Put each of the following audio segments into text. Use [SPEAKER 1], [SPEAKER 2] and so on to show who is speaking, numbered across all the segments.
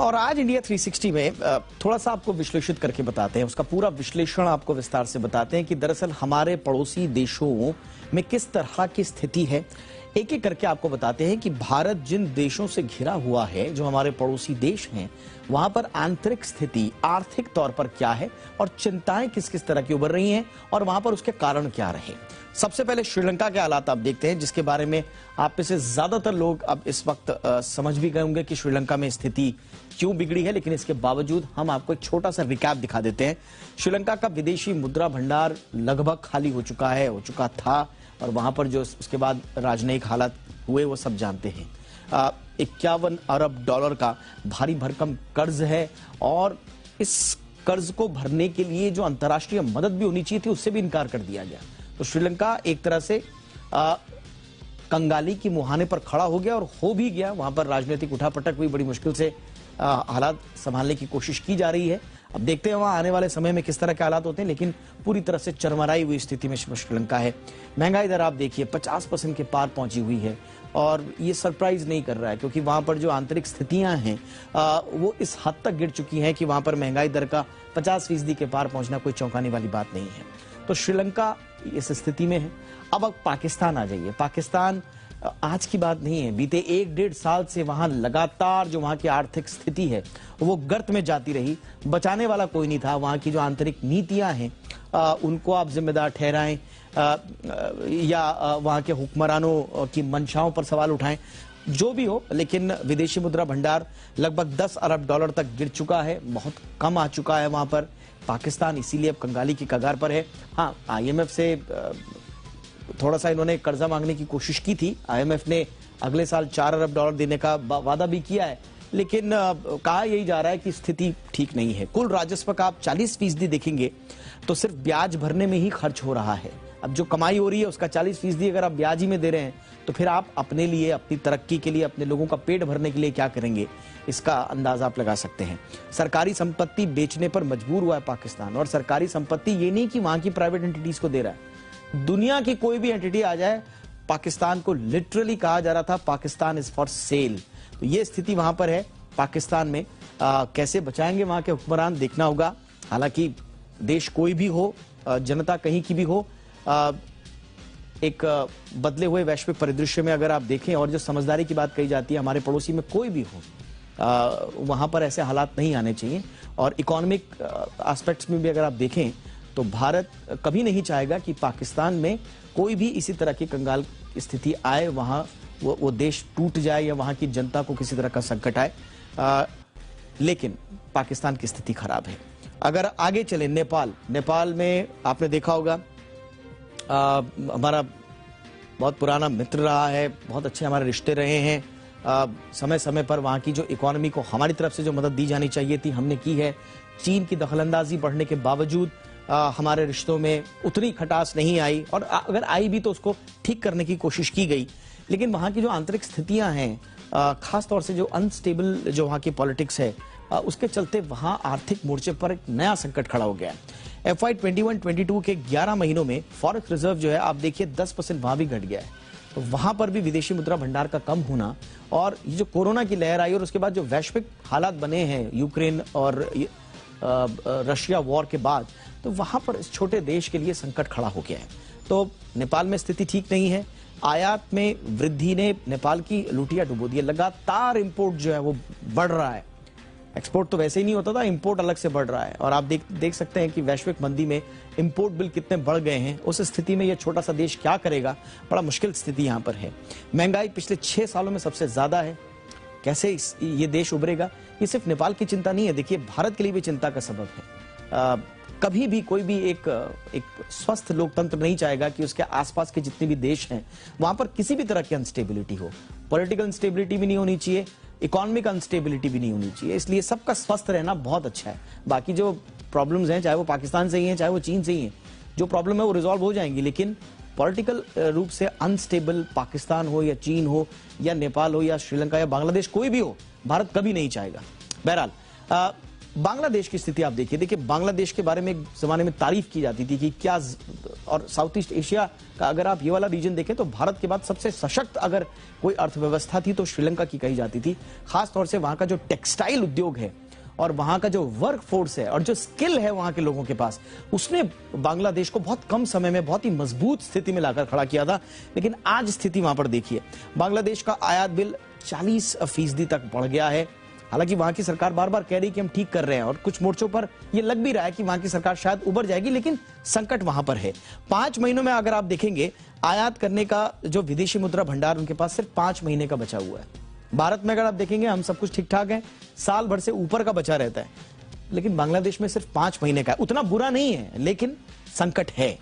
[SPEAKER 1] और आज इंडिया 360 में थोड़ा सा आपको विश्लेषित करके बताते हैं, उसका पूरा विश्लेषण आपको विस्तार से बताते हैं कि दरअसल हमारे पड़ोसी देशों में किस तरह की स्थिति है। एक एक करके आपको बताते हैं कि भारत जिन देशों से घिरा हुआ है, जो हमारे पड़ोसी देश हैं, वहां पर आंतरिक स्थिति आर्थिक तौर पर क्या है और चिंताएं किस किस तरह की उभर रही हैं और वहां पर उसके कारण क्या रहे। सबसे पहले श्रीलंका के हालात आप देखते हैं, जिसके बारे में आप में से ज्यादातर लोग अब इस वक्त समझ भी गए होंगे कि श्रीलंका में स्थिति क्यों बिगड़ी है, लेकिन इसके बावजूद हम आपको एक छोटा सा रिकैप दिखा देते हैं। श्रीलंका का विदेशी मुद्रा भंडार लगभग खाली हो चुका था और वहां पर जो उसके बाद राजनयिक हालात हुए वो सब जानते हैं। 51 अरब डॉलर का भारी भरकम कर्ज है और इस कर्ज को भरने के लिए जो अंतर्राष्ट्रीय मदद भी होनी चाहिए थी, उससे भी इनकार कर दिया गया। तो श्रीलंका एक तरह से कंगाली की मुहाने पर खड़ा हो गया और हो भी गया। वहां पर राजनीतिक उठापटक भी बड़ी मुश्किल से हालात संभालने की कोशिश की जा रही है। अब देखते हैं वहां आने वाले समय में किस तरह के हालात होते हैं, लेकिन पूरी तरह से चरमराई हुई स्थिति में श्रीलंका है। महंगाई दर आप देखिए 50% के पार पहुंची हुई है और ये सरप्राइज नहीं कर रहा है, क्योंकि वहां पर जो आंतरिक स्थितियां हैं वो इस हद तक गिर चुकी हैं कि वहां पर महंगाई दर का 50% के पार पहुंचना कोई चौंकाने वाली बात नहीं है। तो श्रीलंका इस स्थिति में है। अब पाकिस्तान आ जाइए। पाकिस्तान आज की बात नहीं है, बीते 1-1.5 साल से वहां लगातार जो वहां की आर्थिक स्थिति है वो गर्त में जाती रही। बचाने वाला कोई नहीं था। वहां की जो आंतरिक नीतियां हैं उनको आप जिम्मेदार ठहराएं या वहां के हुक्मरानों की मंशाओं पर सवाल उठाएं, जो भी हो, लेकिन विदेशी मुद्रा भंडार लगभग 10 अरब डॉलर तक गिर चुका है, बहुत कम आ चुका है वहां पर। पाकिस्तान इसीलिए अब कंगाली की कगार पर है। हाँ, IMF से थोड़ा सा इन्होंने कर्जा मांगने की कोशिश की थी। IMF ने अगले साल 4 अरब डॉलर देने का वादा भी किया है, लेकिन कहा यही जा रहा है कि स्थिति ठीक नहीं है। कुल राजस्व का आप 40% देखेंगे तो सिर्फ ब्याज भरने में ही खर्च हो रहा है। अब जो कमाई हो रही है उसका 40% अगर आप ब्याज ही में दे रहे हैं तो फिर आप अपने लिए, अपनी तरक्की के लिए, अपने लोगों का पेट भरने के लिए क्या करेंगे, इसका अंदाजा आप लगा सकते हैं। सरकारी संपत्ति बेचने पर मजबूर हुआ है पाकिस्तान, और सरकारी संपत्ति ये नहीं कि वहां की प्राइवेट एंटिटीज को दे रहा है। दुनिया की कोई भी एंटिटी आ जाए, पाकिस्तान को लिटरली कहा जा रहा था पाकिस्तान इज फॉर सेल। तो ये स्थिति वहां पर है पाकिस्तान में। कैसे बचाएंगे वहां के हुक्मरान, देखना होगा। हालांकि देश कोई भी हो, जनता कहीं की भी हो, एक बदले हुए वैश्विक परिदृश्य में अगर आप देखें और जो समझदारी की बात कही जाती है, हमारे पड़ोसी में कोई भी हो वहां पर ऐसे हालात नहीं आने चाहिए। और इकोनॉमिक एस्पेक्ट्स में भी अगर आप देखें तो भारत कभी नहीं चाहेगा कि पाकिस्तान में कोई भी इसी तरह की कंगाल स्थिति आए, वहां वो देश टूट जाए या वहां की जनता को किसी तरह का संकट आए। लेकिन पाकिस्तान की स्थिति खराब है। अगर आगे चले, नेपाल में आपने देखा होगा हमारा बहुत पुराना मित्र रहा है, बहुत अच्छे हमारे रिश्ते रहे हैं। समय समय पर वहां की जो इकोनॉमी को हमारी तरफ से जो मदद दी जानी चाहिए थी, हमने की है। चीन की दखलंदाजी बढ़ने के बावजूद हमारे रिश्तों में उतनी खटास नहीं आई, और अगर आई भी तो उसको ठीक करने की कोशिश की गई। लेकिन वहां की जो आंतरिक स्थितियां हैं, खास तौर से जो अनस्टेबल जो वहां की पॉलिटिक्स है, उसके चलते वहां आर्थिक मोर्चे पर एक नया संकट खड़ा हो गया है। FY 21-22 के 11 महीनों में फॉरेक्स रिजर्व जो है आप देखिए 10% वहां भी घट गया है। तो वहां पर भी विदेशी मुद्रा भंडार का कम होना और ये जो कोरोना की लहर आई और उसके बाद जो वैश्विक हालात बने हैं यूक्रेन और रशिया वॉर के बाद, तो वहां पर इस छोटे देश के लिए संकट खड़ा हो गया है। तो नेपाल में स्थिति ठीक नहीं है। आयात में वृद्धि ने नेपाल की लुटिया डुबो दी है। लगातार इंपोर्ट जो है वो बढ़ रहा है। एक्सपोर्ट तो वैसे ही नहीं होता था, इंपोर्ट अलग से बढ़ रहा है। और आप देख सकते हैं कि वैश्विक मंदी में इंपोर्ट बिल कितने बढ़ गए हैं। उस स्थिति में यह छोटा सा देश क्या करेगा, बड़ा मुश्किल स्थिति यहां पर है। महंगाई पिछले 6 सालों में सबसे ज्यादा है। कैसे ये देश उभरेगा, ये सिर्फ नेपाल की चिंता नहीं है, देखिए भारत के लिए भी चिंता का सबब है। कभी भी कोई भी एक स्वस्थ लोकतंत्र नहीं चाहेगा कि उसके आसपास के जितने भी देश हैं वहां पर किसी भी तरह की अनस्टेबिलिटी हो। पॉलिटिकल अनस्टेबिलिटी भी नहीं होनी चाहिए, इकोनॉमिक अनस्टेबिलिटी भी नहीं होनी चाहिए। इसलिए सबका स्वस्थ रहना बहुत अच्छा है। बाकी जो प्रॉब्लम्स हैं, चाहे वो पाकिस्तान से ही हैं, चाहे वो चीन से ही हैं, जो प्रॉब्लम है वो रिजॉल्व हो जाएंगी। लेकिन पॉलिटिकल रूप से अनस्टेबल पाकिस्तान हो या चीन हो या नेपाल हो या श्रीलंका या बांग्लादेश, कोई भी हो, भारत कभी नहीं चाहेगा। बहरहाल बांग्लादेश की स्थिति आप देखिए बांग्लादेश के बारे में एक जमाने में तारीफ की जाती थी कि क्या, और साउथ ईस्ट एशिया का अगर आप ये वाला रीजन देखें तो भारत के बाद सबसे सशक्त अगर कोई अर्थव्यवस्था थी तो श्रीलंका की कही जाती थी। खासतौर से वहां का जो टेक्सटाइल उद्योग है और वहां का जो वर्क फोर्स है और जो स्किल है वहां के लोगों के पास, उसने बांग्लादेश को बहुत कम समय में बहुत ही मजबूत स्थिति में लाकर खड़ा किया था। लेकिन आज स्थिति वहां पर देखिए, बांग्लादेश का आयात बिल 40% तक बढ़ गया है। हालांकि वहां की सरकार बार बार कह रही है कि हम ठीक कर रहे हैं और कुछ मोर्चों पर यह लग भी रहा है कि वहां की सरकार शायद उबर जाएगी, लेकिन संकट वहां पर है। 5 महीनों में अगर आप देखेंगे आयात करने का जो विदेशी मुद्रा भंडार उनके पास सिर्फ 5 महीने का बचा हुआ है। भारत में अगर आप देखेंगे हम सब कुछ ठीक ठाक है, साल भर से ऊपर का बचा रहता है, लेकिन बांग्लादेश में सिर्फ 5 महीने का है। उतना बुरा नहीं है लेकिन संकट है।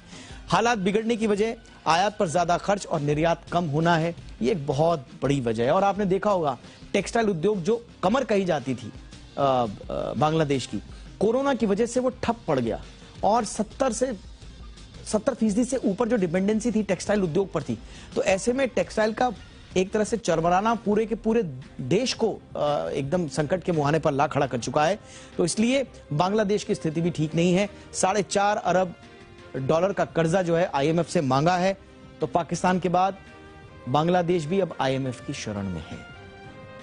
[SPEAKER 1] हालात बिगड़ने की वजह आयात पर ज्यादा खर्च और निर्यात कम होना है, ये एक बहुत बड़ी वजह है। और आपने देखा होगा टेक्सटाइल उद्योग जो कमर कही जाती थी बांग्लादेश की, कोरोना की वजह से वो ठप पड़ गया और 70% से ऊपर जो डिपेंडेंसी थी टेक्सटाइल उद्योग पर थी। तो ऐसे में टेक्सटाइल का एक तरह से चरमराना पूरे के पूरे देश को एकदम संकट के मुहाने पर ला खड़ा कर चुका है। तो इसलिए बांग्लादेश की स्थिति भी ठीक नहीं है। $4.5 अरब का कर्जा जो है IMF से मांगा है। तो पाकिस्तान के बाद बांग्लादेश भी अब IMF की शरण में है।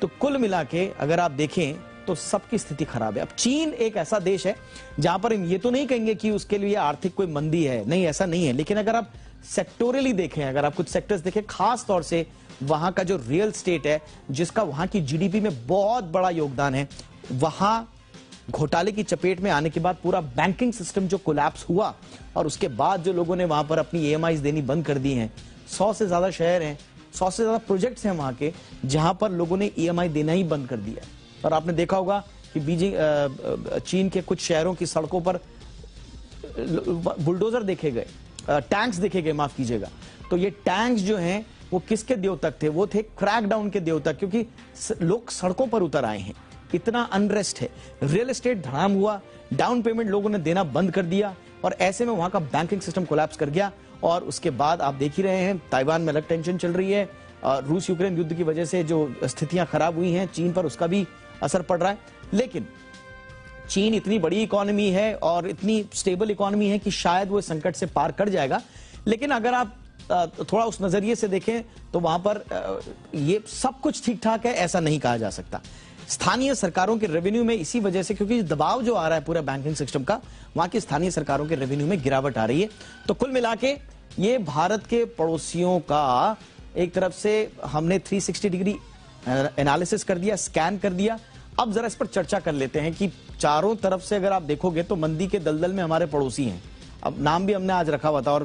[SPEAKER 1] तो कुल मिला के अगर आप देखें तो सबकी स्थिति खराब है। अब चीन एक ऐसा देश है जहां पर ये तो नहीं कहेंगे कि उसके लिए आर्थिक कोई मंदी है, नहीं, ऐसा नहीं है। लेकिन अगर आप सेक्टोरली देखें, अगर आप कुछ सेक्टर्स देखें, खास तौर से वहां का जो रियल स्टेट है जिसका वहां की GDP में बहुत बड़ा योगदान है, वहां घोटाले की चपेट में आने के बाद पूरा बैंकिंग सिस्टम जो कोलैप्स हुआ और उसके बाद जो लोगों ने वहां पर अपनी EMIs देनी बंद कर दी हैं। 100 से ज्यादा शहर हैं, 100 से ज्यादा प्रोजेक्ट्स हैं वहां के जहां पर लोगों ने EMI देना ही बंद कर दिया। और आपने देखा होगा कि चीन के कुछ शहरों की सड़कों पर बुलडोजर देखे गए, टैंक्स देखे गए, माफ कीजिएगा। तो ये टैंक्स जो हैं वो किसके द्योतक थे? वो थे क्रैकडाउन के द्योतक, क्योंकि लोग सड़कों पर उतर आए हैं, इतना अनरेस्ट है। रियल एस्टेट धड़ाम हुआ, डाउन पेमेंट लोगों ने देना बंद कर दिया और ऐसे में वहां का बैंकिंग सिस्टम कोलैप्स कर गया। और उसके बाद आप देख ही रहे हैं ताइवान में अलग टेंशन चल रही है, रूस यूक्रेन युद्ध की वजह से जो स्थितियां खराब हुई हैं चीन पर, उसका भी असर पड़ रहा है। लेकिन चीन इतनी बड़ी इकोनॉमी है और इतनी स्टेबल इकोनॉमी है कि शायद वो संकट से पार कर जाएगा। लेकिन अगर आप थोड़ा उस नजरिए से देखें तो वहां पर ये सब कुछ ठीक ठाक है ऐसा नहीं कहा जा सकता। स्थानीय सरकारों के रेवेन्यू में इसी वजह से, क्योंकि दबाव जो आ रहा है पूरा बैंकिंग सिस्टम का, वहां की स्थानीय सरकारों के रेवेन्यू में गिरावट आ रही है। तो कुल मिला के ये भारत के पड़ोसियों का एक तरफ से हमने 360 डिग्री एनालिसिस कर दिया, स्कैन कर दिया। अब जरा इस पर चर्चा कर लेते हैं कि चारों तरफ से अगर आप देखोगे तो मंदी के दलदल में हमारे पड़ोसी हैं। अब नाम भी हमने आज रखा हुआ था और